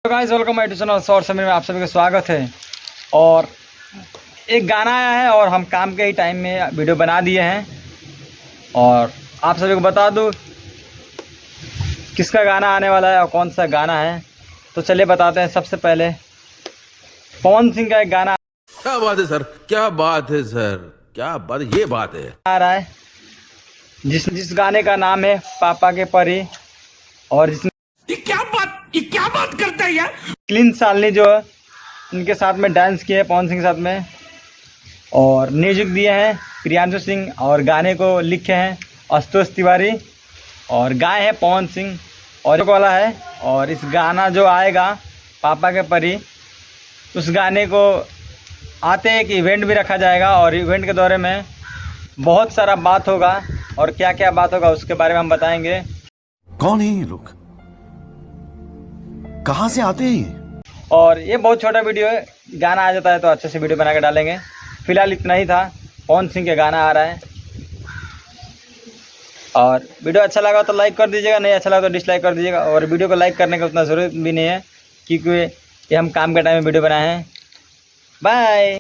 तो guys welcome my channel short समय में आप सभी का स्वागत है। और एक गाना आया है और हम काम के ही टाइम में वीडियो बना दिए हैं और आप सभी को बता दूं किसका गाना आने वाला है और कौन सा गाना है। तो चलिए बताते हैं। सबसे पहले पवन सिंह का एक गाना क्या बात है सर, क्या बात है सर, क्या बात, ये बात है। आ रहा है जिस गाने का नाम है पापा के परी और जिसमें ये क्या बात करता है यार। क्लीन सालनी जो है उनके साथ में डांस किए हैं पवन सिंह के साथ में और म्यूजिक दिए हैं प्रियांशु सिंह और गाने को लिखे हैं आशुतोष तिवारी और गाए हैं पवन सिंह और एक वाला है। और इस गाना जो आएगा पापा के परी उस गाने को आते एक इवेंट भी रखा जाएगा और इवेंट के दौरे में बहुत सारा बात होगा और क्या क्या बात होगा उसके बारे में हम बताएंगे। कौन है ये लोग, कहां से आते हैं ये? और ये बहुत छोटा वीडियो है, गाना आ जाता है तो अच्छे से वीडियो बना के डालेंगे। फिलहाल इतना ही था, पवन सिंह के गाना आ रहा है। और वीडियो अच्छा लगा तो लाइक कर दीजिएगा, नहीं अच्छा लगा तो डिसलाइक कर दीजिएगा। और वीडियो को लाइक करने का उतना ज़रूरत भी नहीं है क्योंकि ये हम काम के टाइम में वीडियो बनाए हैं। बाय।